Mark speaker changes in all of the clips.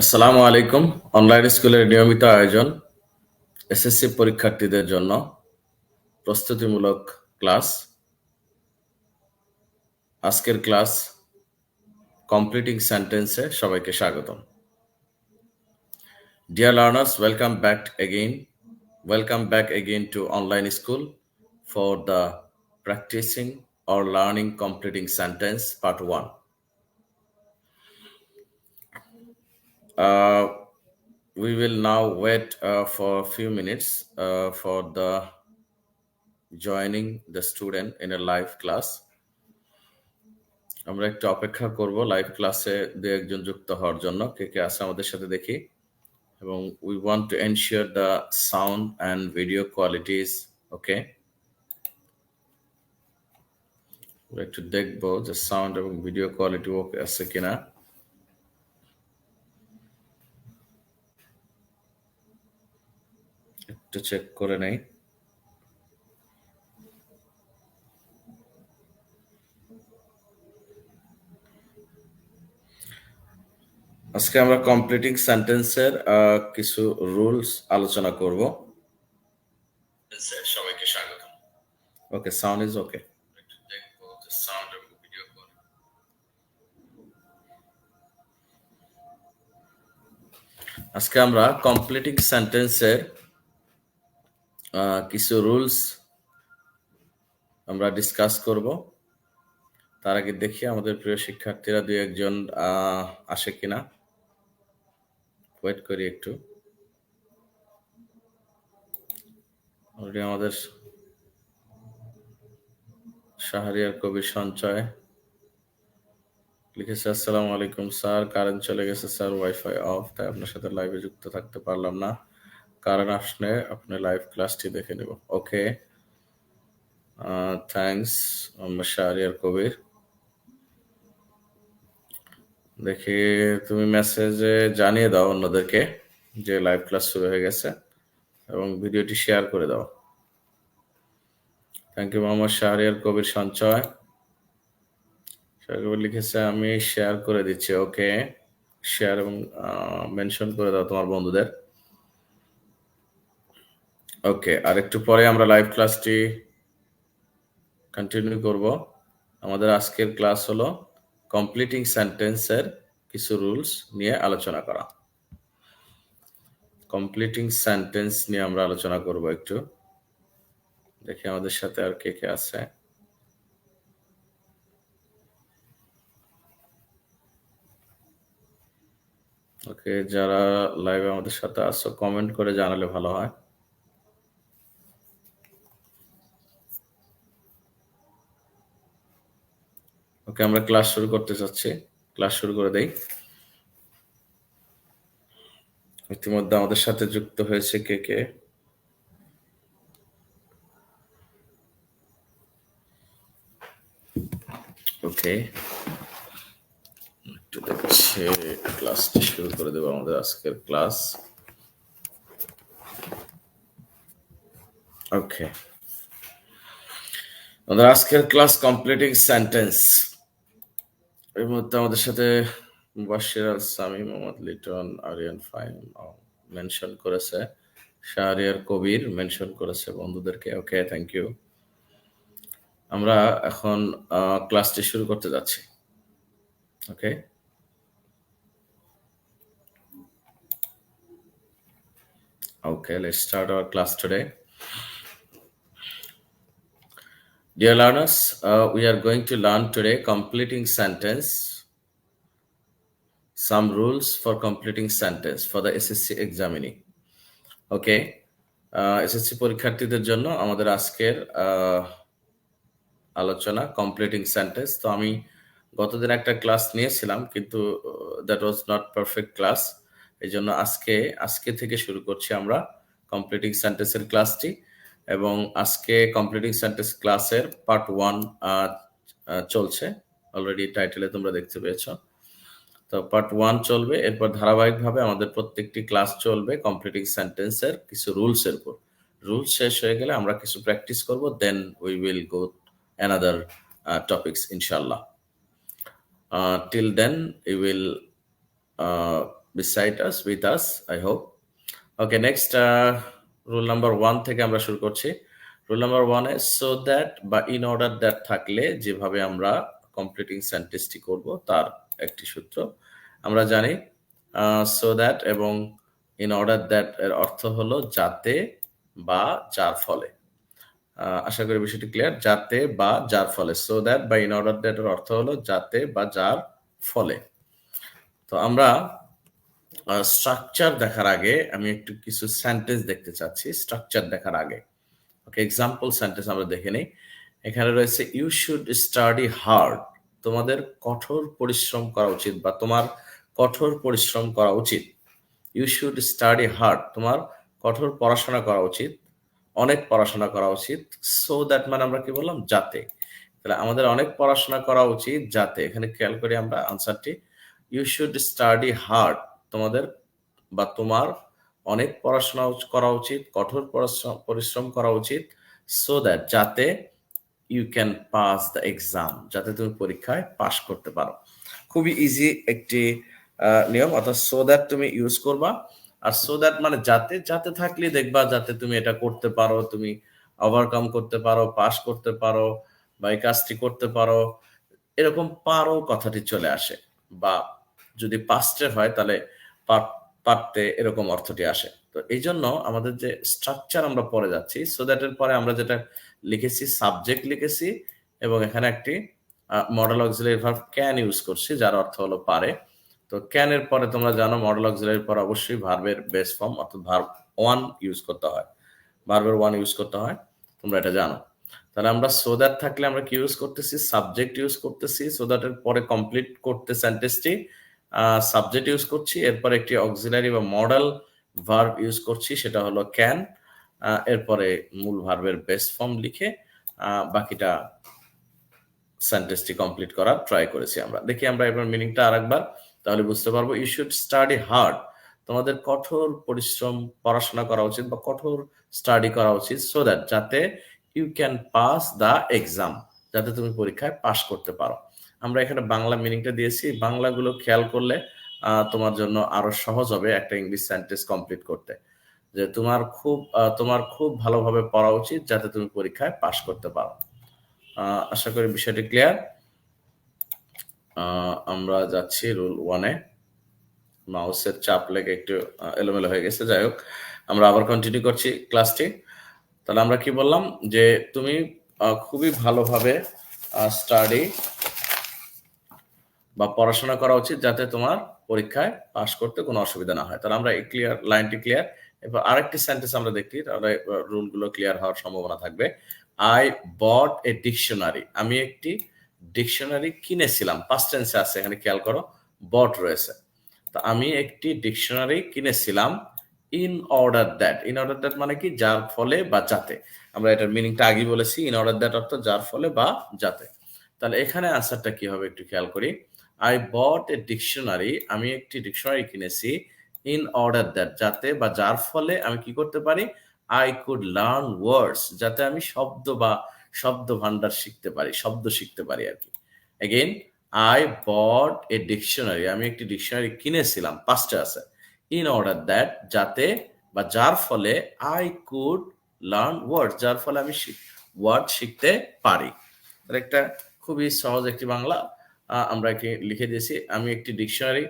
Speaker 1: আসসালামু আলাইকুম। অনলাইন স্কুলের নিয়মিত আয়োজন এসএসসি পরীক্ষার্থীদের জন্য প্রস্তুতিমূলক ক্লাস। আজকের ক্লাস কমপ্লিটিং সেন্টেন্সে সবাইকে স্বাগতম। Dear learners, welcome back again to online school for the practicing or learning completing sentence part 1. We will now wait for a few minutes for the joining the student in a live class. আমরা একটু অপেক্ষা করব live ক্লাসে দু একজন যুক্ত হওয়ার জন্য। কে কে আছে আমাদের সাথে দেখি। এবং we want to ensure the sound and video quality is okay. আমরা একটু দেখবো যে সাউন্ড এবং ভিডিও কোয়ালিটি ওকে আছে কিনা। একটু চেক করে নেই। আজকে আমরা কমপ্লিটিং সেন্টেন্সের কিছু রুলস আলোচনা করব। সবাইকে স্বাগত। ওকে, সাউন্ড ইজ ওকে। দেখবো যে সাউন্ড এবং ভিডিও কোয়ালিটি। আজকে আমরা কমপ্লিটিং সেন্টেন্সের কিছু রুলস আমরা ডিসকাস করব। তার আগে দেখি আমাদের প্রিয় শিক্ষার্থীরা দুই একজন আসে কিনা। ওয়েট করি একটু। অলরেডি আমাদের শাহরিয়ার কবির সঞ্চয় লিখেছে, আসসালামু আলাইকুম স্যার, কারেন্ট চলে গেছে স্যার, ওয়াইফাই অফ, তাই আপনার সাথে লাইভে যুক্ত থাকতে পারলাম না। কারেন্ট আসলে আপনি লাইভ ক্লাসটি দেখে নেব। ওকে, থ্যাংকস শাহরিয়ার কবির। দেখি তুমি মেসেজে জানিয়ে দাও অন্যদেরকে যে লাইভ ক্লাস শুরু হয়ে গেছে এবং ভিডিওটি শেয়ার করে দাও। থ্যাংক ইউ মোহাম্মদ শাহরিয়ার কবির সঞ্চয়। শাহরিয়ার কবির লিখেছে, আমি শেয়ার করে দিচ্ছি। ওকে, শেয়ার এবং মেনশন করে দাও তোমার বন্ধুদের। ওকে, আর একটু পরে আমরা লাইভ ক্লাসটি কন্টিনিউ করব। আমাদের আজকের ক্লাস হলো কমপ্লিটিং সেন্টেন্সের কিছু রুলস নিয়ে আলোচনা করা। কমপ্লিটিং সেন্টেন্স নিয়ে আমরা আলোচনা করব একটু। দেখি আমাদের সাথে আর কে কে আছে। ওকে, যারা লাইভে আমাদের সাথে আছো কমেন্ট করে জানালে ভালো হয়। ওকে, আমরা ক্লাস শুরু করতে চাচ্ছি। ক্লাস শুরু করে দেই। ইতিমধ্যে আমাদের সাথে যুক্ত হয়েছে কে কে। ওকে, একটু দেখছি, ক্লাসটি শুরু করে দেবো আমাদের আজকের ক্লাস। ওকে, আমাদের আজকের ক্লাস কমপ্লিটিং সেন্টেন্স। এর মধ্যে আমাদের সাথে মুবাশশির আল সামি, মোহাম্মদ লিটন, আরিয়ান ফাইম মেনশন করেছে, শাহরিয়ার কবির মেনশন করেছে বন্ধুদেরকে। ওকে, থ্যাংক ইউ। আমরা এখন ক্লাসটি শুরু করতে যাচ্ছি। ওকে, okay, let's start our class today. Dear learners, we are going to learn today completing sentence, some rules for completing sentence for the SSC examinee. Okay, SSC পরীক্ষার্থীদের জন্য আমাদের আজকের আলোচনা কমপ্লিটিং সেন্টেন্স। তো আমি গতদিন একটা ক্লাস নিয়েছিলাম, কিন্তু that was not perfect class. এই জন্য আজকে থেকে শুরু করছি আমরা কমপ্লিটিং সেন্টেন্সের ক্লাসটি। এবং আজকে কমপ্লিটিং সেন্টেন্স ক্লাসের পার্ট 1 চলছে। অলরেডি টাইটেলে তোমরা দেখতে পেয়েছো। তো পার্ট 1 চলবে, এরপর ধারাবাহিকভাবে আমাদের প্রত্যেকটি ক্লাস চলবে কমপ্লিটিং সেন্টেন্সের কিছু রুলসের উপর। রুলস শেষ হয়ে গেলে আমরা কিছু প্র্যাকটিস করব, then we will go another topics inshallah. Till then we will beside us, with us, I hope. Okay, next, rule number 1 থেকে আমরা শুরু করছি। Rule number 1 A so that বা in order that থাকলে যেভাবে আমরা কমপ্লিটিং সেন্টেন্সটি করব তার একটি সূত্র আমরা জানি। so that এবং in order that এর অর্থ হলো যাতে বা যার ফলে। আশা করি বিষয়টি ক্লিয়ার। যাতে বা যার ফলে, so that বা in order that এর অর্থ হলো যাতে বা যার ফলে। তো আমরা স্ট্রাকচার দেখার আগে আমি একটু কিছু সেন্টেন্স দেখতে চাচ্ছি স্ট্রাকচার দেখার আগে। ওকে, এক্সাম্পল সেন্টেন্স আমরা দেখে নিই। এখানে রয়েছে ইউ শুড স্টাডি হার্ড, তোমাদের কঠোর পরিশ্রম করা উচিত বা তোমার কঠোর পরিশ্রম করা উচিত। ইউ শুড স্টাডি হার্ড, তোমার কঠোর পড়াশোনা করা উচিত, অনেক পড়াশোনা করা উচিত। সো দ্যাট মানে আমরা কি বললাম, যাতে। তাহলে আমাদের অনেক পড়াশোনা করা উচিত যাতে, এখানে খেয়াল করি আমরা আনসারটি, ইউ শুড স্টাডি হার্ড, তোমাদের বা তোমার অনেক পড়াশোনা করা উচিত, কঠোর পরিশ্রম করা উচিত, সো দ্যাট যাতে you can pass the exam, যাতে তুমি পরীক্ষায় পাশ করতে পারো। খুবই ইজি একটি নিয়ম, অর্থাৎ সো দ্যাট তুমি ইউজ করবা। আর সো দ্যাট মানে যাতে, যাতে থাকলে দেখবা যাতে তুমি এটা করতে পারো, তুমি ওভারকাম করতে পারো, পাস করতে পারো বা এই কাজটি করতে পারো, এরকম পারো কথাটি চলে আসে। বা যদি পাস্টের হয় তাহলে পারতে এরকম অর্থটি আসে। তো এই জন্য আমাদের যে স্ট্রাকচার আমরা পড়ে যাচ্ছি, সো দ্যাট এর পরে আমরা যেটা লিখেছি সাবজেক্ট লিখেছি এবং এখানে একটি model auxiliary verb can use করছি যার অর্থ হলো পারে। তো ক্যান এর পরে তোমরা জানো মডেল অক্সিলারির পরে অবশ্যই ভার্বের বেস ফর্ম অর্থাৎ ভার্ব ওয়ান ইউজ করতে হয়, ভার্বের ওয়ান ইউজ করতে হয়, তোমরা এটা জানো। তাহলে আমরা সো দ্যাট থাকলে আমরা কি ইউজ করতেছি, সাবজেক্ট ইউজ করতেছি। সো দ্যাট এর পরে কমপ্লিট করতে সেন্টেন্সটি সাবজেক্ট ইউজ করছি, এরপরে একটি অক্সিলারি বা মডেল ভার্ব ইউজ করছি সেটা হলো ক্যান, এরপরে মূল ভার্বের বেস ফর্ম লিখে বাকিটা সেন্টেন্সটি কমপ্লিট করার ট্রাই করেছি আমরা। দেখি আমরা এবার মিনিংটা আরেকবার, তাহলে বুঝতে পারবো। ইউ শুড স্টাডি হার্ড, তোমাদের কঠোর পরিশ্রম পড়াশোনা করা উচিত বা কঠোর স্টাডি করা উচিত, সো দ্যাট যাতে you can pass the exam, যাতে তুমি পরীক্ষায় পাশ করতে পারো। আমরা এখানে বাংলা মিনিংটা দিয়েছি, বাংলাগুলো খেয়াল করলে তোমার জন্য আরো সহজ হবে একটা ইংলিশ সেন্টেন্স কমপ্লিট করতে। যে তোমার খুব ভালোভাবে পড়া উচিত যাতে তুমি পরীক্ষায় পাশ করতে পারো। আশা করি বিষয়টি ক্লিয়ার। আমরা যাচ্ছি রুল ওয়ানে। মাউসের চাপ লেগে একটু এলোমেলো হয়ে গেছে, যাই হোক আমরা আবার কন্টিনিউ করছি ক্লাসটি। তাহলে আমরা কি বললাম, যে তুমি খুবই ভালোভাবে স্টাডি বা পড়াশোনা করা উচিত যাতে তোমার পরীক্ষায় পাশ করতে কোনো অসুবিধা না হয়। তাহলে আমরা এই ক্লিয়ার, লাইনটি ক্লিয়ার। এবার আরেকটি সেন্টেন্স আমরা দেখি, তাহলে রুলগুলো ক্লিয়ার হওয়ার সম্ভাবনা থাকবে। আই বট এ ডিকশনারি, আমি একটি ডিকশনারি কিনেছিলাম। পাস্ট টেন্সে আছে, এখানে খেয়াল করো বট রয়েছে। তো আমি একটি ডিকশনারি কিনেছিলাম in order that. In order that মানে কি, যার ফলে বা যাতে। আমরা এটার মিনিংটা আগেই বলেছি, ইন অর্ডার দ্যাট অর্থ যার ফলে বা যাতে। তাহলে এখানে আনসারটা কি হবে একটু খেয়াল করি। আই বট এ ডিকশনারি, আমি একটি ডিকশনারি কিনেছি ইন অর্ডার দ্যাট, যাতে বা যার ফলে আমি কি করতে পারি, আই কুড লার্ন ওয়ার্ডস, যাতে আমি শব্দ বা শব্দ ভান্ডার শিখতে পারি, শব্দ শিখতে পারি আর কি। Again, I bought a dictionary, আমি একটি ডিকশনারি কিনেছিলাম, পাঁচটা আছে, ইন অর্ডার দ্যাট, যাতে বা যার ফলে আই কুড লার্ন ওয়ার্ড, যার ফলে আমি ওয়ার্ড শিখতে পারি। একটা খুবই সহজ একটি বাংলা আমরা একে লিখে দিয়েছি। আমি একটি ডিকশনারি,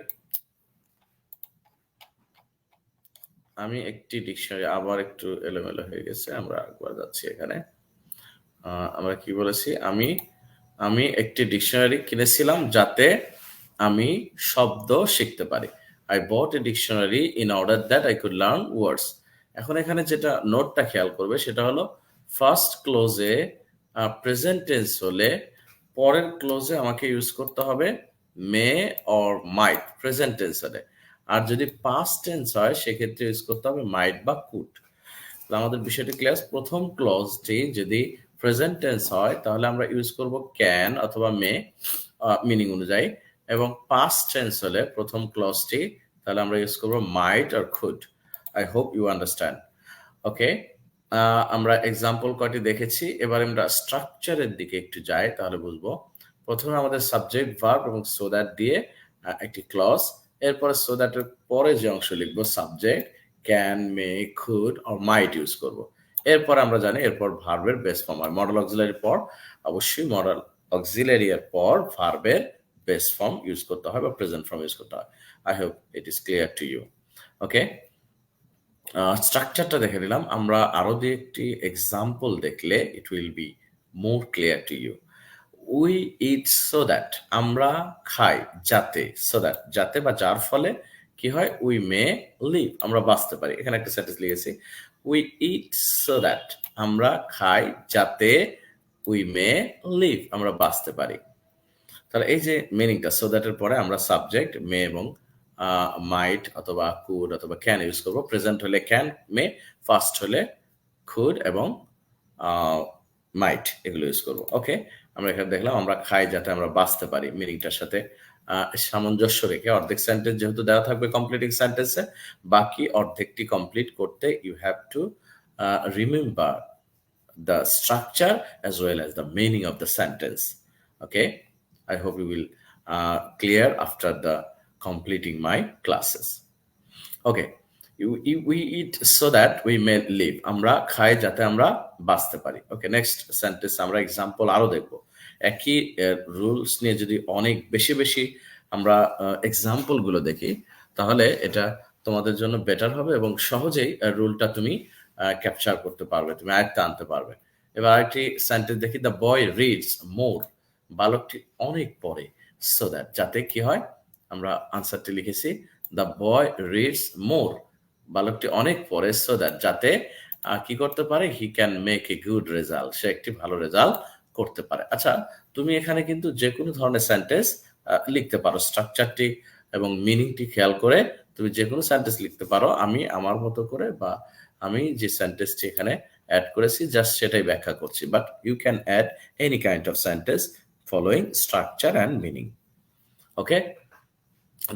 Speaker 1: আবার একটু এলোমেলো হয়ে গেছে, আমরা একবার যাচ্ছি এখানে। আমরা কি বলেছি, আমি একটি ডিকশনারি কিনেছিলাম যাতে আমি শব্দ শিখতে পারি। I bought a dictionary in order that I could learn words. এখন এখানে যেটা নোটটা খেয়াল করবে সেটা হলো, ফার্স্ট ক্লোজে প্রেজেন্ট টেন্স হলে পরের ক্লোজে আমাকে ইউজ করতে হবে may or might, present tense হলে। আর যদি পাস্ট টেন্স হয় সেক্ষেত্রে ইউজ করতে হবে মাইট বা কুড। আমাদের বিষয়টি ক্লিয়ার। প্রথম ক্লজটি যদি প্রেজেন্ট টেন্স হয় তাহলে আমরা ইউজ করব ক্যান অথবা মে মিনিং অনুযায়ী, এবং পাস্ট টেন্স হলে প্রথম ক্লজটি তাহলে আমরা ইউজ করব মাইট আর could. I hope you understand. Okay, আমরা এক্সাম্পল কয়টি দেখেছি, এবার আমরা স্ট্রাকচারের দিকে একটু যাই তাহলে বুঝবো। প্রথমে আমাদের সাবজেক্ট ভার্ব এবং সো দ্যাট দিয়ে একটি ক্লজ, এরপরে সো দ্যাট এর পরে যে অংশ লিখবো subject can, may, could or might use করব। এরপর আমরা জানি এরপর ভার্বের বেস ফর্ম হয়। মডেল অক্সিলারির পর অবশ্যই মডেল অক্সিলারি এর পর ভার্বের বেস ফর্ম ইউজ করতে হয় বা প্রেজেন্ট ফর্ম ইউজ করতে হয়। I hope it is clear to you. Okay, স্ট্রাকচারটা দেখে নিলাম। আমরা আরো দুই একটি এক্সাম্পল দেখলে it will be more clear to you. We eat so that, আমরা খাই যাতে, সো দ্যাট যাতে বা যার ফলে কি হয়, উই মে লিভ, আমরা বাঁচতে পারি। এখানে একটা সেন্টেন্স লিখেছি, উই ইট সো দ্যাট, আমরা খাই যাতে উই মে লিভ, আমরা বাঁচতে পারি। তাহলে এই যে মিনিংটা, সো দ্যাটের পরে আমরা সাবজেক্ট মে এবং মাইট অথবা কুড অথবা ক্যান ইউজ করবো। প্রেজেন্ট হলে ক্যান, মে, ফার্স্ট হলে কুড এবং মাইট, এগুলো ইউজ করবো। ওকে, আমরা এখানে দেখলাম আমরা খাই যাতে আমরা বাঁচতে পারি, মিনিংটার সাথে সামঞ্জস্য রেখে অর্ধেক সেন্টেন্স যেহেতু দেওয়া থাকবে কমপ্লিটিং সেন্টেন্সে, বাকি অর্ধেকটি কমপ্লিট করতে you have to remember the structure as well as the meaning of the sentence. Okay, I hope you will clear after the completing my classes. Okay, we eat so that we may live, আমরা খাই যাতে আমরা বাঁচতে পারি। ওকে, next sentence আমরা example আরো দেখবো। একই রুলস নিয়ে যদি অনেক বেশি বেশি আমরা এক্সাম্পল গুলো দেখি, তাহলে এটা তোমাদের জন্য বেটার হবে এবং সহজেই রুলটা তুমি ক্যাপচার করতে পারবে, তুমি আয়ত্তে আনতে পারবে। এবার আরেকটি সেন্টেন্স দেখি, দ্য বয় রিডস মোর, বালকটি অনেক পড়ে, সো দ্যাট যাতে কি হয়, আমরা আনসারটি লিখেছি দ্য বয় রিডস মোর, বালকটি অনেক পড়ে, সো দ্যাট যাতে কি করতে পারে, he can make a good result, সে একটি ভালো রেজাল্ট করতে পারে। আচ্ছা, তুমি এখানে কিন্তু যে কোনো ধরনের সেন্টেন্স লিখতে পারো, স্ট্রাকচারটি এবং মিনিংটি খেয়াল করে তুমি যে কোনো সেন্টেন্স লিখতে পারো। আমি আমার মতো করে বা আমি যে সেন্টেন্সটি এখানে অ্যাড করেছি জাস্ট সেটাই ব্যাখ্যা করছি, but you can add any kind of sentence following structure and meaning. Okay,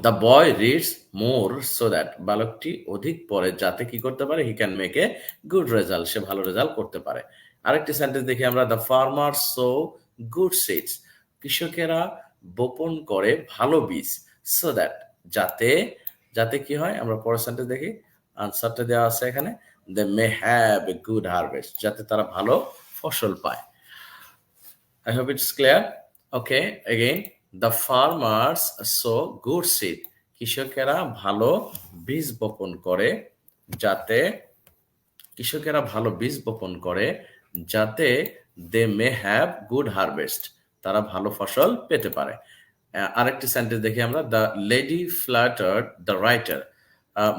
Speaker 1: the boy reads more so that, বালকটি অধিক পড়ে যাতে কি করতে পারে, he can make a good result, সে ভালো রেজাল্ট করতে পারে। আরেকটি সেন্টেন্স দেখি আমরা, the farmer sow good seeds, কৃষকেরা বপন করে ভালো বীজ, সো দ্যাট যাতে, যাতে কি হয়, আমরা পরের সেন্টেন্স দেখি, আনসারটা দেওয়া আছে এখানে, they may have a good harvest, যাতে তারা ভালো ফসল পায়। I hope it's clear. Okay, again, the farmers sow good seed. কৃষকেরা ভালো বীজ বপন করে যাতে, কৃষকেরা ভালো বীজ বপন করে যাতে দে মে হ্যাভ গুড হারভেস্ট, তারা ভালো ফসল পেতে পারে। আরেকটি সেন্টেন্স দেখি আমরা, দ্য লেডি ফ্ল্যাটার্ড দ্য রাইটার,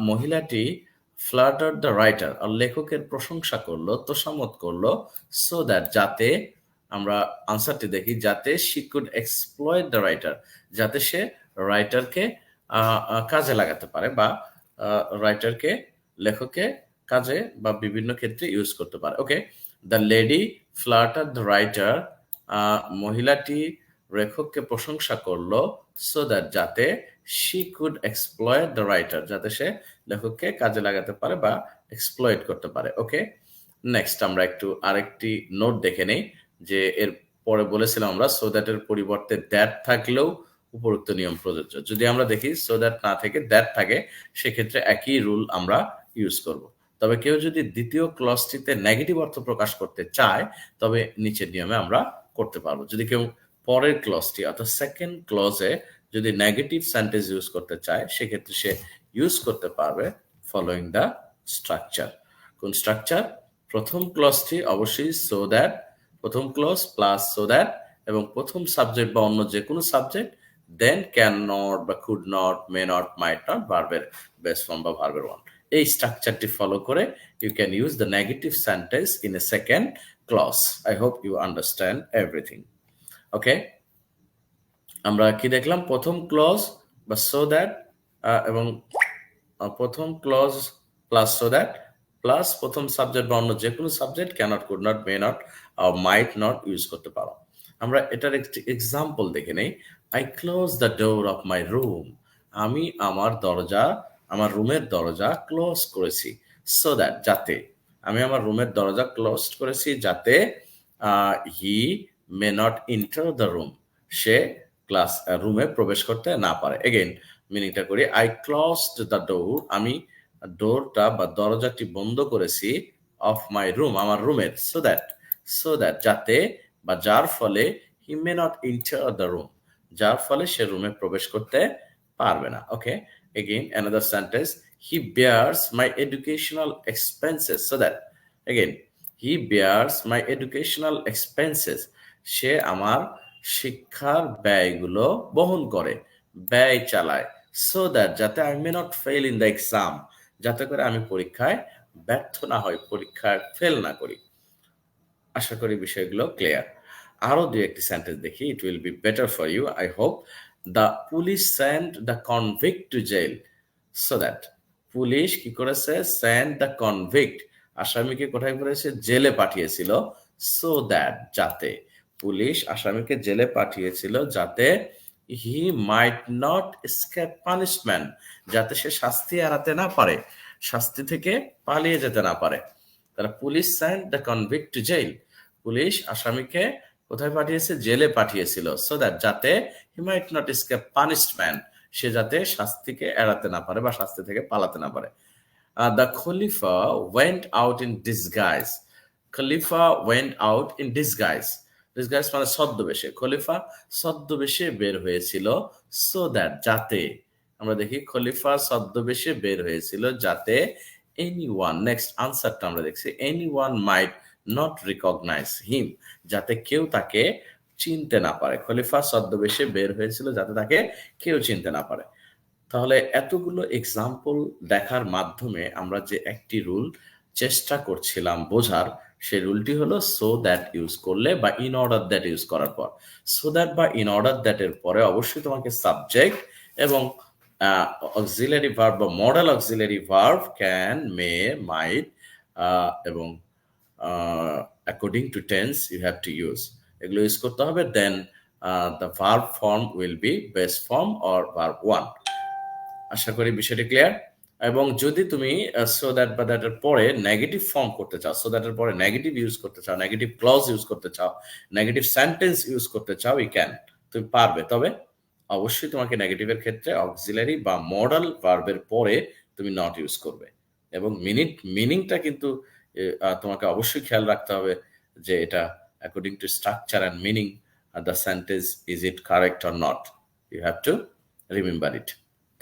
Speaker 1: মহিলাটি ফ্ল্যাটার্ড দ্য রাইটার, আর লেখকের প্রশংসা করলো, তোষামত করলো, সো দ্যাট যাতে, আমরা আনসারটি দেখি, যাতে she could exploit the writer, যাতে সে রাইটারকে কাজে লাগাতে পারে বা রাইটারকে, লেখককে কাজে বা বিভিন্ন ক্ষেত্রে ইউজ করতে পারে। ওকে, দ্য লেডি ফ্লার্টার দ্য রাইটার, মহিলাটি লেখককে প্রশংসা করলো, সো দ্যাট যাতে she could exploit the writer, যাতে সে লেখককে কাজে লাগাতে পারে বা এক্সপ্লয়েট করতে পারে। ওকে, নেক্সট আমরা একটু আরেকটি নোট দেখে নেই, যে এর পরে বলেছিলাম আমরা সো দ্যাট এর পরিবর্তে দ্যাট থাকলেও উপরোক্ত নিয়ম প্রযোজ্য। যদি আমরা দেখি সো দ্যাট না থেকে দ্যাট থাকে, সেক্ষেত্রে একই রুল আমরা ইউজ করব। তবে কেউ যদি দ্বিতীয় ক্লজটিতে নেগেটিভ অর্থ প্রকাশ করতে চায়, তবে নিচের নিয়মে আমরা করতে পারবো। যদি কেউ পরের ক্লজটি অর্থাৎ সেকেন্ড ক্লজে যদি নেগেটিভ সেন্টেন্স ইউজ করতে চায়, সেক্ষেত্রে সে ইউজ করতে পারবে ফলোইং দ্য স্ট্রাকচার। কোন স্ট্রাকচার? প্রথম ক্লজটি অবশ্যই সো দ্যাট, প্রথম ক্লজ প্লাস সো দ্যাট, এবং প্রথম সাবজেক্ট বা অন্য যে কোনো সাবজেক্ট, দেন ক্যান নট বা could not, may not, might not, ভার্বের বেস ফর্ম বা ভার্বের ওয়ান। এই স্ট্রাকচারটি ফলো করে you can use the negative sentence in a second clause. I hope you understand everything. Okay, আমরা কি দেখলাম? প্রথম ক্লজ বা সো দ্যাট এবং প্রথম clause plus so that plus প্রথম সাবজেক্ট বা অন্য যে কোনো subject cannot, could not, may not, might not use করতে পারো। আমরা এটার একটি এক্সাম্পল দেখে নেই। I close the door of my room, আমি আমার দরজা, আমার রুমের দরজা ক্লোজ করেছি, সো দ্যাট যাতে, আমি আমার রুমের দরজা ক্লোজ করেছি যাতে he may not enter the room, সে ক্লাস রুমে প্রবেশ করতে না পারে। এগেইন মিনিংটা করি। আই ক্লোজড দ্য ডোর, আমি ডোরটা বা দরজাটি বন্ধ করেছি অফ মাই রুম, আমার রুমের, সো দ্যাট যাতে বা যার ফলে he may not enter the room, যার ফলে সে রুমে প্রবেশ করতে পারবে না। Okay, again another sentence, he bears my educational expenses so that, again he bears my educational expenses, সে আমার শিক্ষার ব্যয়গুলো বহন করে, ব্যয় চালায়, সো দ্যাট যাতে I may not fail in the exam, যাতে করে আমি পরীক্ষায় ব্যর্থ না হই, পরীক্ষায় ফেল না করি। আশা করি বিষয়গুলো ক্লিয়ার। আরো দুই একটি সেন্টেন্স দেখি, it will be better for you I hope. The police send the convict to jail so that, police কি করেছে, সেন্ড দ্য কনভিক্ট, আসামিকে কোথায় করেছে, জেলে পাঠিয়েছিল, সো দ্যাট যাতে, পুলিশ আসামিকে জেলে পাঠিয়েছিল যাতে he might not escape punishment, যাতে সে শাস্তি এড়াতে না পারে, শাস্তি থেকে পালিয়ে যেতে না পারে। তাহলে police send the convict to jail, police আসামিকে কোথায় পাঠিয়েছে, জেলে পাঠিয়েছিল, সো দ্যাট যাতে he might not escape punishment, সে যাতে শাস্তিকে এড়াতে না পারে বা শাস্তি থেকে পালাতে না পারে। The Khalifa went out in disguise, Khalifa went out in disguise, disguise মানে ছদ্মবেশে, খলিফা ছদ্মবেশে বের হয়েছিল, সো দ্যাট যাতে, আমরা দেখি খলিফা ছদ্মবেশে বের হয়েছিল যাতে এনিওয়ান, নেক্সট আনসারটা আমরা দেখছি, এনিওয়ান মাইট নট রিকগনাইজ হিম, যাতে কেউ তাকে চিনতে না পারে, খলিফা ছদ্মবেশে বের হয়েছিল যাতে তাকে কেউ চিনতে না পারে। তাহলে এতগুলো এক্সাম্পল দেখার মাধ্যমে আমরা যে একটি রুল চেষ্টা করছিলাম বোঝার, সেই রুলটি হলো সো দ্যাট ইউজ করলে বা ইন অর্ডার দ্যাট ইউজ করার পর, সো দ্যাট বা ইন অর্ডার দ্যাট এর পরে অবশ্যই তোমাকে সাবজেক্ট এবং অক্সিলারি ভার্ব বা model auxiliary verb can, may, might এবং according to tense you have to use, এগুলো ইউজ করতে হবে। Then the verb form will be base form or verb one. আশা করি বিষয়টি ক্লিয়ার। এবং যদি তুমি সো দ্যাট বা দ্যাটের পরে নেগেটিভ ফর্ম করতে চাও, সো দ্যাটের পরে নেগেটিভ ইউজ করতে চাও, নেগেটিভ ক্লজ ইউজ করতে চাও, নেগেটিভ সেন্টেন্স ইউজ করতে চাও, ইউ ক্যান, তুমি পারবে। তবে অবশ্যই তোমাকে নেগেটিভের ক্ষেত্রে অক্সিলারি বা মডাল ভার্বের পরে তুমি নট ইউজ করবে। এবং মিনিংটা কিন্তু তোমাকে অবশ্যই খেয়াল রাখতে হবে যে এটা according to structure and meaning the sentence is it correct or not, you have to remember it.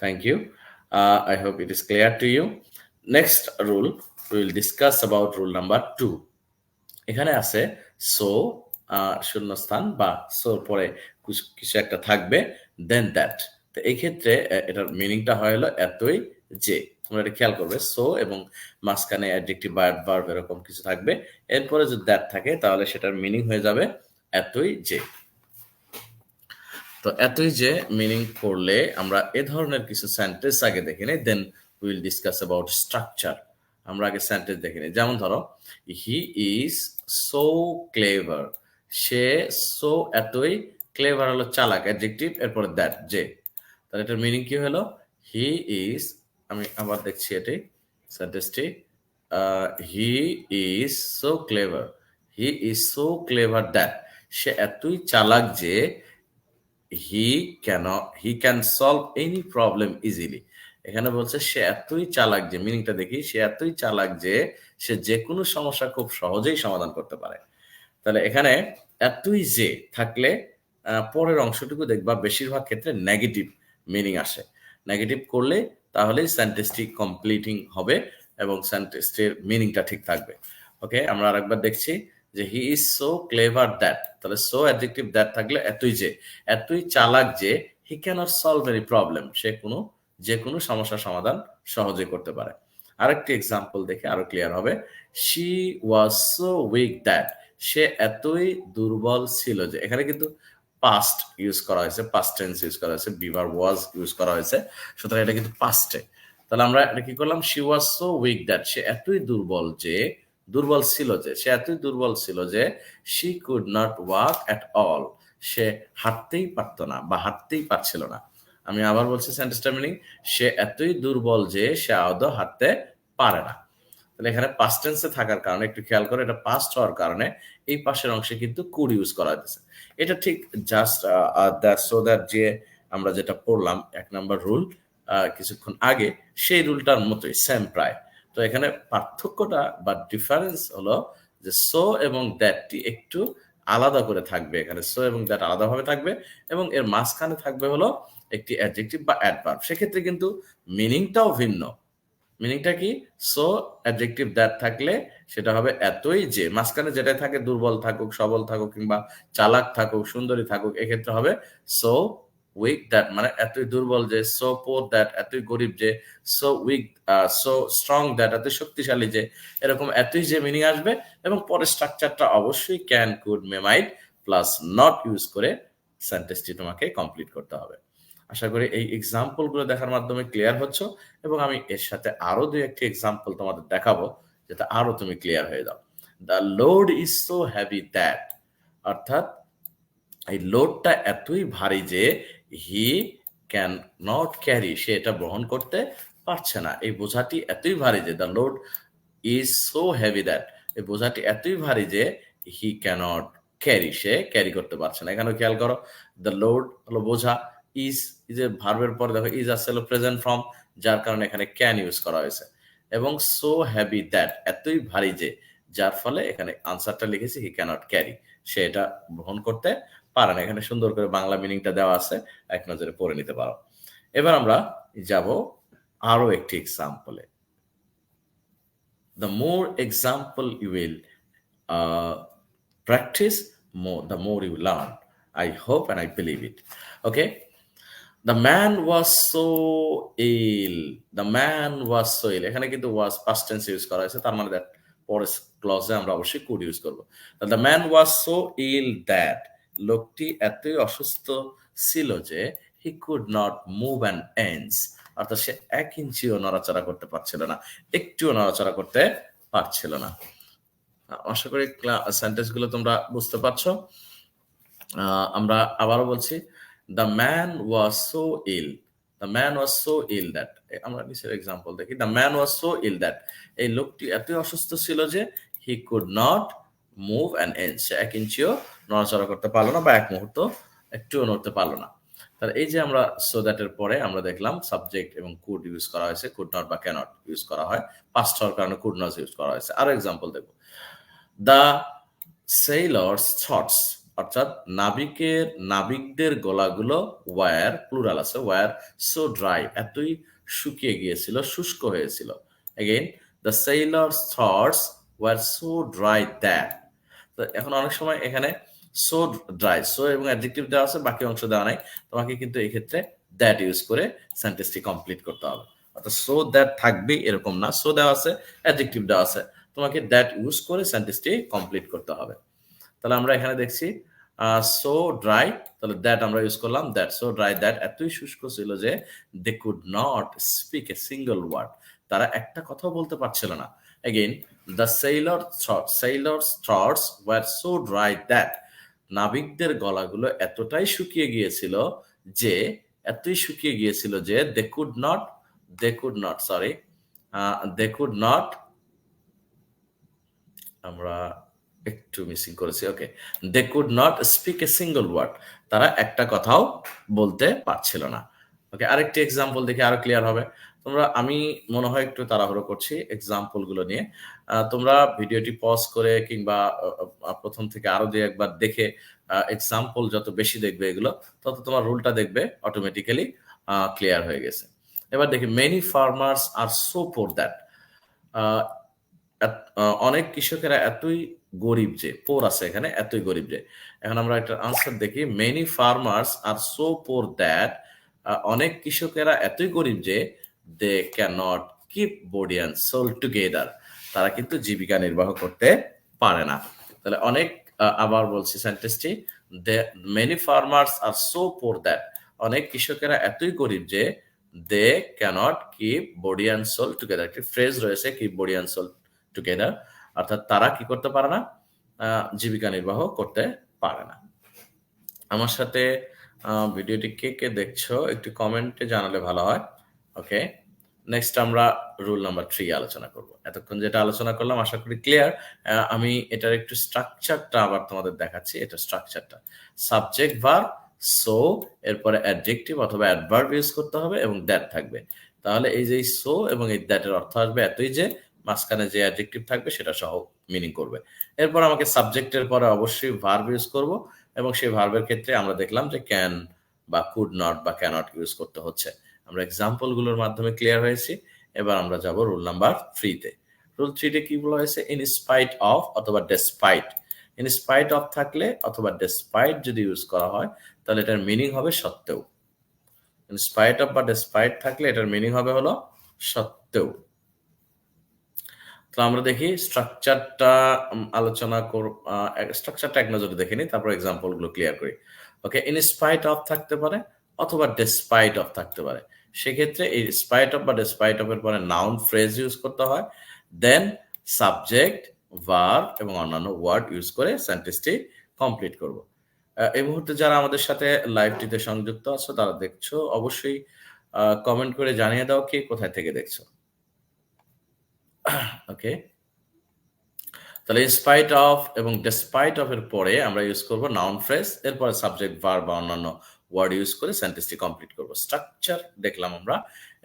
Speaker 1: Thank you. I hope it is clear to you. Next rule, we will discuss about rule number 2. এখানে আছে so, শূন্যস্থান বা সোর পরে কিছু একটা থাকবে, দেন that. তো এই ক্ষেত্রে এটার মিনিংটা হয় হলো এতই যে, তোমরা এটা খেয়াল করবে, সো এবং মাঝখানে অ্যাডজেক্টিভ ভার্ব এরকম কিছু থাকবে, এরপরে যদি দ্যাট থাকে তাহলে সেটার মিনিং হয়ে যাবে এতই যে। তো এতই যে মিনিং করলে আমরা এ ধরনের কিছু সেন্টেন্স আগে দেখে নিই, then will discuss about structure. আমরা আগে সেন্টেন্স দেখে নিই। যেমন ধরো, হি ইজ সো ক্লেভার, সে সো এতই, ক্লেভার হলো চালাক, অ্যাডজেক্টিভ, এরপরে দ্যাট যে। তাহলে এটার মিনিং কি হলো, হি ইজ, আমি আবার দেখছি এটি সেন্টেন্সটি, he is so clever, he is so clever that, সে এতই চালাক যে he can solve any problem easily। এখানে বলছে সে এতই চালাক যে, মিনিংটা দেখি, সে এতই চালাক যে সে যে কোনো সমস্যা খুব সহজেই সমাধান করতে পারে। তাহলে এখানে এতই যে থাকলে পরের অংশটুকু দেখবা বেশিরভাগ ক্ষেত্রে নেগেটিভ মিনিং আসে। নেগেটিভ করলে তাহলেই সেন্টেন্সটি কমপ্লিটিং হবে এবং সেন্টেন্সটির মিনিংটা ঠিক থাকবে। ওকে, আমরা আরেকবার দেখছি যে হি ইজ সো ক্লেভার দ্যাট, তাহলে সো অ্যাডজেক্টিভ, দ্যাট থাকলে এতই যে, এতই চালাক যে হি ক্যানট সলভ এনি প্রবলেম, সে যে কোনো সমস্যার সমাধান সহজে করতে পারে। আরেকটি এক্সাম্পল দেখে আরো ক্লিয়ার হবে, she was so weak that, সে এতই দুর্বল ছিল যে, এখানে কিন্তু পাস্ট ইউজ করা হয়েছে, পাস্ট টেন্স ইউজ করা হয়েছে, বিভার ওয়াজ ইউজ করা হয়েছে, সুতরাং এটা কিন্তু পাস্টে। তাহলে আমরা এটা কি করলাম, she was so weak that, সে এতই দুর্বল যে, দুর্বল ছিল যে, সে এতই দুর্বল ছিল যে she could not walk at all, সে হাঁটতেই পারত না বা হাঁটতেই পারছিল না। আমি আবার বলছি সেন্টেন্সটা মিনিং, সে এতই দুর্বল যে সে আদৌ হাঁটতে পারে না। তাহলে এখানে পাস্ট টেন্সে থাকার কারণে একটু খেয়াল করে, এটা পাস্ট হওয়ার কারণে এই পাশের অংশে কিন্তু কুড ইউজ করা হয়েছে। এটা ঠিক জাস্ট দ্যাট, সো দ্যাট যে আমরা যেটা পড়লাম ১ নাম্বার রুল কিছুক্ষণ আগে, সেই রুলটার মতোই সেম প্রায়। তো এখানে পার্থক্যটা বা ডিফারেন্স হলো যে সো এবং দ্যাটটি একটু আলাদা করে থাকবে। এখানে সো এবং দ্যাট আলাদাভাবে থাকবে এবং এর মাঝখানে থাকবে হলো একটি অ্যাডজেক্টিভ বা অ্যাডভার্ব। সেক্ষেত্রে কিন্তু মিনিংটাও ভিন্ন। মিনিংটা কি? সো অ্যাডজেক্টিভ দ্যাট থাকলে সেটা হবে এতই যে, মাঝখানে যেটাই থাকে দুর্বল থাকুক, সবল থাকুক কিংবা চালাক থাকুক, সুন্দরী থাকুক, এক্ষেত্রে হবে সো উইক দ্যাট, মানে এতই দুর্বল যে, সো পোর দ্যাট এতই গরিব যে, so weak so strong that এতই শক্তিশালী যে, এরকম এতই যে মিনিং আসবে এবং পরের স্ট্রাকচারটা অবশ্যই can, could, May, mite plus not use করে সেন্টেন্সটি তোমাকে কমপ্লিট করতে হবে। আশা করি এই এক্সাম্পল গুলো দেখার মাধ্যমে ক্লিয়ার হচ্ছ এবং আমি এর সাথে আরো ২-১ টি এক্সাম্পল তোমাদের দেখাবো যাতে আরো তুমি ক্লিয়ার হয়ে যাও। The load is so heavy that, অর্থাৎ এই লোডটা এতই ভারী যে হি ক্যান নট ক্যারি, সে এটা বহন করতে পারছে না। এই বোঝাটি এতই ভারী যে the load is so heavy that, এই বোঝাটি এতই ভারী যে হি ক্যানট ক্যারি, সে ক্যারি করতে পারছে না। এখানে খেয়াল করো, দ্য লোড হলো বোঝা, ইজ এর ভার্বের পরে দেখো ইজ আসছে হলো প্রেজেন্ট ফর্ম, যার কারণে এখানে ক্যান ইউজ করা হয়েছে এবং সো হেভি দ্যাট এতই ভারী যে, যার ফলে এখানে আনসারটা লিখেছি হি ক্যানট ক্যারি, সে এটা বহন করতে পারে না। এখানে সুন্দর করে বাংলা মিনিংটা দেওয়া আছে, এক নজরে পড়ে নিতে পারো। এবার আমরা যাব আরো একটি এক্সাম্পলে। The more example you will practice, the more you learn. I hope and I believe it. Okay. The man was so ill. The man was so ill. এখানে কিন্তু was past tense ইউজ করা হয়েছে, তার মানে that পরের ক্লজে আমরা অবশ্যই could use করব। The man was so ill that, লোকটি এতই অসুস্থ ছিল যে he could not move an inch, অর্থাৎ সে ১ ইঞ্চিও নড়াচড়া করতে পারছিল না, একটুও নড়াচড়া করতে পারছিল না। আশা করি সেন্টেন্স গুলো তোমরা বুঝতে পারছো। আমরা আবারও বলছি, the man was so ill, the man was so ill that, আমরা নিচের এক্সাম্পল দেখি, the man was so ill that, এই লোকটি এতই অসুস্থ ছিল যে he could not move an inch, সে ১ ইঞ্চিও নড়াচড়া করতে পারলো না বা এক মুহূর্ত একটুও নড়তে পারলো না। তাহলে এই যে আমরা সো দ্যাটের পরে আমরা দেখলাম সাবজেক্ট এবং কুড ইউজ করা হয়েছে, কুড নট বা ক্যানট ইউজ করা হয়, পাস্ট হওয়ার কারণে কুড নট ইউজ করা হয়েছে। আরো এক্সাম্পল দেখব, দ্য সেইলরস থটস, অর্থাৎ নাবিকদের গলাগুলো ওয়ার, প্লুরাল আছে, ওয়ার সো ড্রাই, এতই শুকিয়ে গিয়েছিল, শুষ্ক হয়েছিল। Again, the sailors throats were so dry that, তো এখন অনেক সময় এখানে সো ড্রাই, সো এবং অ্যাডজেক্টিভ দেওয়া আছে, বাকি অংশ দেওয়া নাই, তোমাকে কিন্তু এই ক্ষেত্রে দ্যাট ইউজ করে সেন্টেন্সটি কমপ্লিট করতে হবে। অর্থাৎ সো দ্যাট থাকবে এরকম না, সো দেওয়া আছে, অ্যাডজেক্টিভ দেওয়া আছে, তোমাকে দ্যাট ইউজ করে সেন্টেন্সটি কমপ্লিট করতে হবে। তাহলে আমরা এখানে দেখছি সো ড্রাই, তাহলে দ্যাট আমরা ইউজ করলাম, দ্যাট সো ড্রাই দ্যাট, এতই শুষ্ক ছিল যে they could not speak a single word, তারা একটা কথাও বলতে পারছিল না। Again, the sailors' throats were so dry that, নাবিকদের গলাগুলো এতটাই শুকিয়ে গিয়েছিল যে, এতই শুকিয়ে গিয়েছিল যে দে কুড নট, আমরা একটু মিসিং করেছি, okay, they could not speak a single word, তারা একটা কথাও বলতে পারছিল না। ওকে, আরেকটি এক্সাম্পল দেখে আরো ক্লিয়ার হবে। আমি মনে হয় একটু তাড়াহুড়ো করছি এক্সাম্পল গুলো নিয়ে, তোমরা ভিডিওটি পজ করে কিংবা প্রথম থেকে আরো ২-১ বার দেখে এক্সাম্পল যত বেশি দেখবে এগুলো, তত তোমার রুলটা দেখবে অটোমেটিক্যালি ক্লিয়ার হয়ে গেছে। এবার দেখি, many farmers are so poor that, অনেক কৃষকেরা এতই গরিব যে, পোর আছে এখানে, এতই গরিব যে। এখন আমরা একটা আনসার দেখি, many farmers are so poor that, অনেক কৃষকেরা এতই গরিব যে they can not keep body and soul together, তারা কিন্তু জীবিকা নির্বাহ করতে পারে না। তাহলে অনেক, আবার বলছি সেন্টেন্সটি, many farmers are so poor that, অনেক কৃষকেরা এতই গরিব যে they cannot keep body and soul together, একটি ফ্রেজ রয়েছে, keep body and soul together, অর্থাৎ তারা কি করতে পারে না, জীবিকা নির্বাহ করতে পারে না। আমার সাথে ভিডিওটি কে কে দেখছো একটু কমেন্টে জানালে ভালো হয়। ওকে, নেক্সট আমরা রুল নাম্বার 3 আলোচনা করব। এতক্ষণ যেটা আলোচনা করলাম আশা করি ক্লিয়ার। আমি এটার একটু স্ট্রাকচারটা আবার তোমাদের দেখাচ্ছি। এটা স্ট্রাকচারটা, সাবজেক্ট ভার্ব সো এরপরে অ্যাডজেক্টিভ অথবা অ্যাডভার্ব ইউজ করতে হবে এবং দ্যাট থাকবে। তাহলে এই যে সো এবং এই দ্যাটের অর্থ আসবে এতই যে মাঝখানে যে অ্যাডজেক্টিভ থাকবে সেটা সহ মিনিং করবে। এরপর আমাকে সাবজেক্টের পরে অবশ্যই ভার্ব ইউজ করব এবং সেই ভার্বের ক্ষেত্রে আমরা দেখলাম যে ক্যান বা কুড নট বা ক্যানট ইউজ করতে হচ্ছে। আমরা এক্সাম্পল গুলোর মাধ্যমে ক্লিয়ার হয়েছি। এবার আমরা যাব রুল নাম্বার 3 তে। রুল 3 তে কি বলা হয়েছে? ইন স্পাইট অফ অথবা ডেসপাইট। ইন স্পাইট অফ থাকলে অথবা ডেসপাইট যদি ইউজ করা হয় তাহলে এটার মিনিং হবে সত্ত্বেও। ইন স্পাইট অফ বা ডেসপাইট থাকলে এটার মিনিং হবে হলো সত্ত্বেও। তো আমরা দেখি স্ট্রাকচারটা আলোচনা স্ট্রাকচারটা এক নজরে দেখে নিই, তারপর এক্সাম্পল গুলো ক্লিয়ার করি। ওকে, ইন স্পাইট অফ থাকতে পারে অথবা ডেসপাইট অফ থাকতে পারে। সেক্ষেত্রে এই স্পাইট অফ বা ডেসপাইট অফ এর পরে নাউন ফ্রেজ ইউজ করতে হয়, দেন সাবজেক্ট, ভার্ব এবং অন্যান্য ওয়ার্ড ইউজ করে সেন্টেন্সটি কমপ্লিট করব। এই মুহূর্তে যারা আমাদের সাথে লাইভটিতে সংযুক্ত আছো তারা দেখছো, অবশ্যই কমেন্ট করে জানিয়ে দাও কে কোথায় থেকে দেখছো। ওকে, তাহলে স্পাইট অফ এবং ডেসপাইট অফ এর পরে আমরা ইউজ করব নাউন ফ্রেজ, এরপরে সাবজেক্ট, ভার্ব বা অন্যান্য ওয়ার্ড ইউজ করে সেন্টেন্সটি কমপ্লিট করব। স্ট্রাকচার দেখলাম আমরা,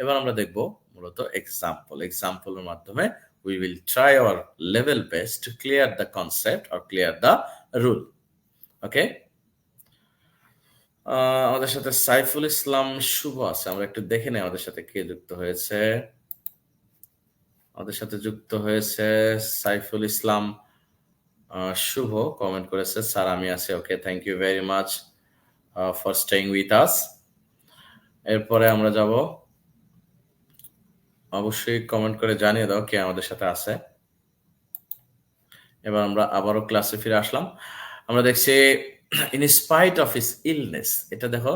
Speaker 1: এবার আমরা দেখব মূলত এক্সাম্পলের মাধ্যমে we will try our level best to clear the concept or clear the rule. ওকে, আমাদের সাথে সাইফুল ইসলাম শুভ আছে, আমরা একটু দেখে নেই আমাদের সাথে কে যুক্ত হয়েছে। আমাদের সাথে যুক্ত হয়েছে সাইফুল ইসলাম শুভ, কমেন্ট করেছে স্যার আমি আছি। Okay, thank you very much for staying with us. এরপরে আমরা যাব, অবশ্যই কমেন্ট করে জানিয়ে দাও কে আমাদের সাথে আছে। এবার আমরা আবারও ক্লাসে ফিরে আসলাম। আমরা দেখছি in spite of his illness, এটা দেখো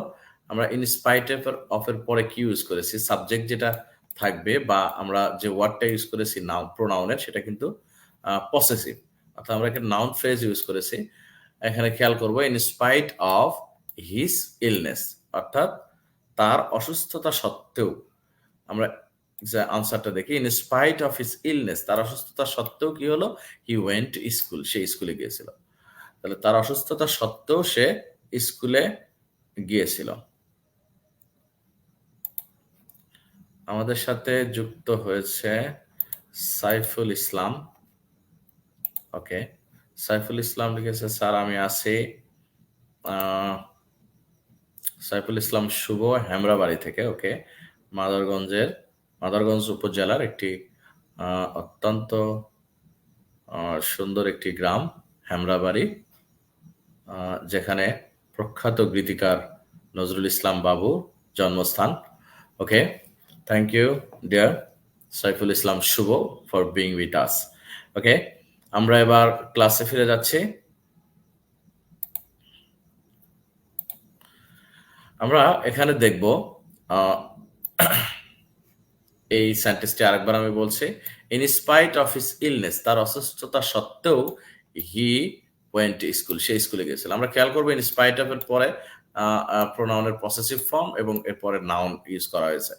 Speaker 1: আমরা ইন স্পাইট অফ এর পরে কি ইউজ করেছি, সাবজেক্ট যেটা থাকবে বা আমরা যে ওয়ার্ডটা ইউজ করেছি নাউন প্রোনাউনের সেটা কিন্তু পসেসিভ, অর্থাৎ আমরা একটা নাউন ফ্রেজ ইউজ করেছি। এখানে খেয়াল করবো in spite of his illness, অর্থাৎ তার অসুস্থতা সত্ত্বেও। আমরা আনসারটা দেখি, in spite of his illness, তার অসুস্থতা সত্ত্বেও কি হলো, হি ওয়েন্ট টু স্কুল, সে স্কুলে গিয়েছিল। তাহলে তার অসুস্থতা সত্ত্বেও সে স্কুলে গিয়েছিল। আমাদের সাথে যুক্ত হয়েছে সাইফুল ইসলাম। ওকে, সাইফুল ইসলাম লিখেছে স্যার আমি আছি। সাইফুল ইসলাম শুভ হেমরাবাড়ি থেকে। ওকে, মাদারগঞ্জ উপজেলার একটি অত্যন্ত সুন্দর একটি গ্রাম হেমরাবাড়ি, যেখানে প্রখ্যাত গীতিকার নজরুল ইসলাম বাবু জন্মস্থান। Okay, thank you dear Saiful Islam Shuvo for being with us. Okay, আমরা এবার ক্লাসে ফিরে যাচ্ছি। আমরা এখানে দেখব এই সেন্টেন্সটি আরেকবার আমি বলছি, in spite of his illness, তার অসুস্থতা সত্ত্বেও হি ওয়েন্ট টু স্কুল, সে স্কুলে গিয়েছিল। আমরা খেয়াল করবো ইন স্পাইট অফ এর পরে প্রোনাউনের পসেসিভ ফর্ম এবং এরপরে নাউন ইউজ করা হয়েছে।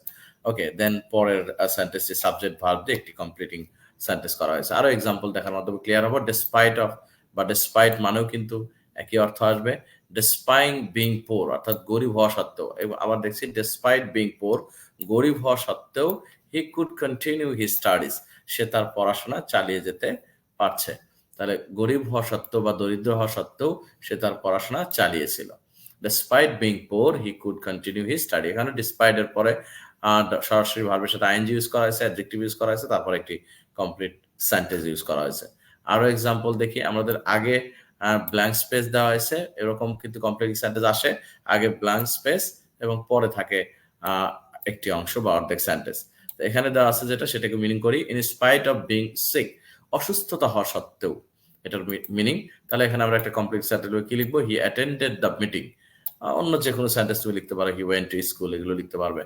Speaker 1: ওকে, দেন পরের সেন্টেন্সটি সাবজেক্ট ভার্ব দিয়ে একটি কমপ্লিটিং সেন্টেন্স করা হয়েছে। আরো এক্সাম্পল দেখার মাধ্যমে ক্লিয়ার হবো। ডেসপাইট অফ বা ডেসপাইট মানেও কিন্তু একই অর্থ আসবে, ডেসপাইং বিং পোর, অর্থাৎ গরিব হওয়া সত্ত্বেও। এবং আবার দেখছি ডেসপাইট বিং পোর, গরিব হওয়া সত্ত্বেও he could continue his studies, সে তার পড়াশোনা চালিয়ে যেতে পারছে। তাহলে গরিব হওয়া সত্ত্বেও বা দরিদ্র হওয়া সত্ত্বেও সে তার পড়াশোনা চালিয়েছিল। Despite being poor he could continue his study, এখানে ডিসপাইট এর পরে সরাসরি ভার্বের সাথে আইএনজি ইউজ করা হয়েছে, অ্যাডজেক্টিভ ইউজ করা হয়েছে, তারপর একটি কমপ্লিট সেন্টেন্স ইউজ করা হয়েছে। আরো এক্সাম্পল দেখি, আমাদের আগে ব্ল্যাঙ্ক স্পেস দেওয়া হয়েছে, এরকম কিন্তু কমপ্লিট সেন্টেন্স আসে, আগে ব্ল্যাঙ্ক স্পেস এবং পরে থাকে একটি অংশ বা অর্ধেক সেন্টেন্স। এখানে দেওয়া আছে যেটা, সেটাকে মিনিং করি, in spite of being sick, অসুস্থতা হওয়া সত্ত্বেও, এটার মিনিং। তাহলে এখানে আমরা একটা কমপ্লিট সেন্টেন্স কি লিখবো, হি অ্যাটেন্ডেড দ্য মিটিং। অন্য যে কোনো সেন্টেন্স তুমি লিখতে পারো, হি ওয়েন্ট টু স্কুল, এগুলো লিখতে পারবে।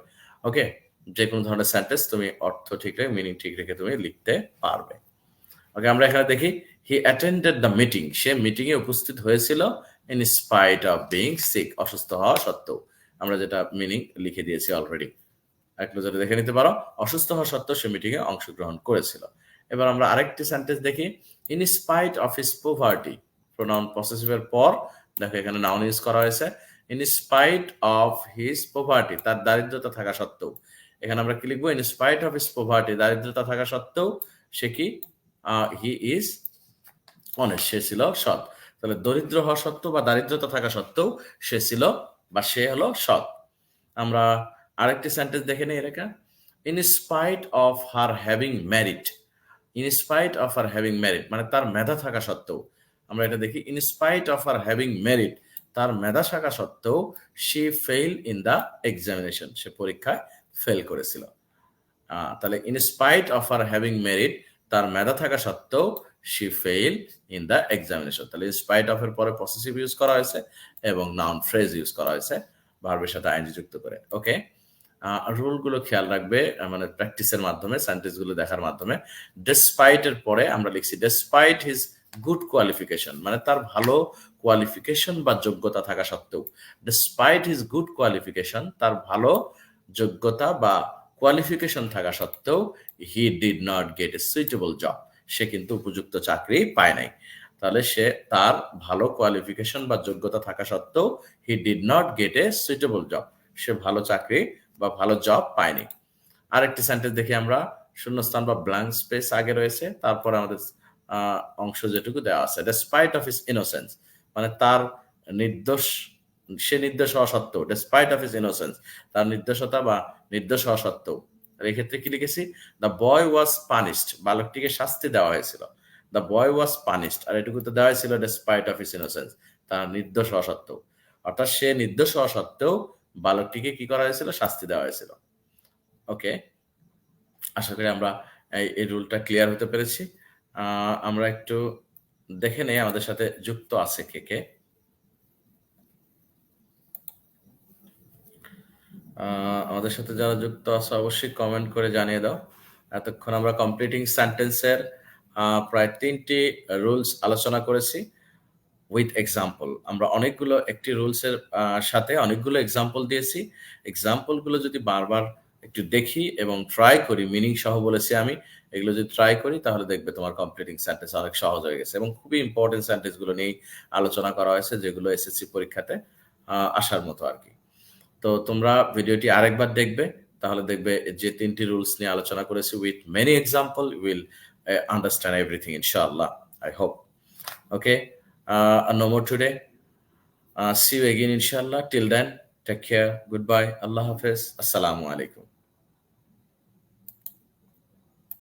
Speaker 1: ওকে, যে কোনো ধরনের সেন্টেন্স তুমি অর্থ ঠিক রেখে মিনিং ঠিক রেখে তুমি লিখতে পারবে। ওকে, আমরা এখানে দেখি হি অ্যাটেন্ডেড দ্য মিটিং, সে মিটিং এ উপস্থিত হয়েছিল, in spite of being sick, অসুস্থ হওয়া সত্ত্বেও। আমরা যেটা মিনিং লিখে দিয়েছি অলরেডি, এক নজরে দেখে নিতে পারো। অসুস্থ হওয়া সত্ত্বেও সে মিটিং এ অংশগ্রহণ করেছিল। এবার আমরা আরেকটি সেন্টেন্স দেখি, in spite of his poverty, pronoun possessive এর পর দেখো এখানে নাউন ইউজ করা হয়েছে, in spite of his poverty, তার দারিদ্রতা থাকা সত্ত্বেও। এখানে আমরা কি লিখবো? In spite of his poverty, দারিদ্রতা থাকা সত্ত্বেও সে কি? হি ইজ অনেস্ট, সে ছিল সৎ। তাহলে দরিদ্র হওয়া সত্ত্বেও বা দারিদ্রতা থাকা সত্ত্বেও সে ছিল বা সে হলো সৎ। আমরা আরেকটি সেন্টেন্স দেখে নিই এলাকা। In spite of her having merit, in spite of her having merit মানে তার মেধা থাকা সত্ত্বেও। আমরা এটা দেখি, in spite of her having merit, তার মেধা থাকা সত্ত্বেও she fail in the examination, সে পরীক্ষায় ফেল করেছিল। তাহলে in spite of her having merit, তার মেধা থাকা সত্ত্বেও she fail in the examination. তাহলে ইন স্পাইট অফ এর পরে পসেসিভ ইউজ করা হয়েছে এবং নাউন ফ্রেজ ইউজ করা হয়েছে ভার্বের সাথে আইনজি যুক্ত করে। ওকে, রুলগুলো খেয়াল রাখবে মানে প্র্যাকটিসের মাধ্যমে, সেন্টেন্সগুলো দেখার মাধ্যমে। ডেসপাইট এর পরে আমরা লিখছি ডেসপাইট হিজ গুড কোয়ালিফিকেশন, মানে তার ভালো কোয়ালিফিকেশন বা যোগ্যতা থাকা সত্ত্বেও। ডেসপাইট হিজ গুড কোয়ালিফিকেশন, তার ভালো যোগ্যতা বা কোয়ালিফিকেশন থাকা সত্ত্বেও he did not get a suitable job, সে কিন্তু উপযুক্ত চাকরি পায় নাই। তাহলে সে তার ভালো কোয়ালিফিকেশন বা যোগ্যতা থাকা সত্ত্বেও he did not get a suitable job, সে ভালো চাকরি বা ভালো জব পায়নি। আরেকটি সেন্টেন্স দেখি আমরা, শূন্যস্থান বা ব্ল্যাঙ্ক স্পেস আগে রয়েছে, তারপর আমাদের অংশ যেটুকু দেওয়া আছে। ডেসপাইট অফ হিজ ইনোসেন্স মানে তার নির্দোষ, সে নির্দোষ হওয়া সত্ত্বেও। ডেসপাইট অফ হিজ ইনোসেন্স, তার নির্দোষতা বা নির্দোষ হওয়া সত্ত্বেও। এই ক্ষেত্রে কি লিখেছি? দ্য বয় ওয়াজ পানিশড, বালকটিকে শাস্তি দেওয়া হয়েছিল। দ্য বয় ওয়াজ পানিশড, আর এটুকুতে দেওয়া হয়েছিল ডেসপাইট অফ হিজ ইনোসেন্স, তার নির্দোষ হওয়া সত্ত্বেও। অর্থাৎ সে নির্দোষ হওয়া সত্ত্বেও বালকটিকে কি করা হয়েছিল? শাস্তি দেওয়া হয়েছিল। ওকে, আশা করি আমরা এই রুলটা ক্লিয়ার হতে পেরেছি। আমরা একটু দেখে নেই আমাদের সাথে যুক্ত আছে কে কে। আমাদের সাথে যারা যুক্ত আছে অবশ্যই কমেন্ট করে জানিয়ে দাও। এতক্ষণ আমরা কমপ্লিটিং সেন্টেন্সের প্রায় ৩টি রুলস আলোচনা করেছি উইথ এক্সাম্পল। আমরা অনেকগুলো, একটি রুলসের সাথে অনেকগুলো এক্সাম্পল দিয়েছি। এক্সাম্পলগুলো যদি বারবার একটু দেখি এবং ট্রাই করি, মিনিং সহ বলেছি আমি, এগুলো যদি ট্রাই করি তাহলে দেখবে তোমার কমপ্লিটিং সেন্টেন্স অনেক সহজ হয়ে গেছে। এবং খুবই ইম্পর্টেন্ট সেন্টেন্সগুলো নিয়েই আলোচনা করা হয়েছে, যেগুলো এসএসসি পরীক্ষাতে আসার মতো আর কি। তো তোমরা ভিডিওটি আরেকবার দেখবে, তাহলে দেখবে যে ৩টি রুলস নিয়ে আলোচনা করেছি with many example, will understand everything ইনশাআল্লাহ, I hope. Okay, no more today. See you again inshallah. Till then, take care. Goodbye. Allah Hafiz. Assalamu alaikum.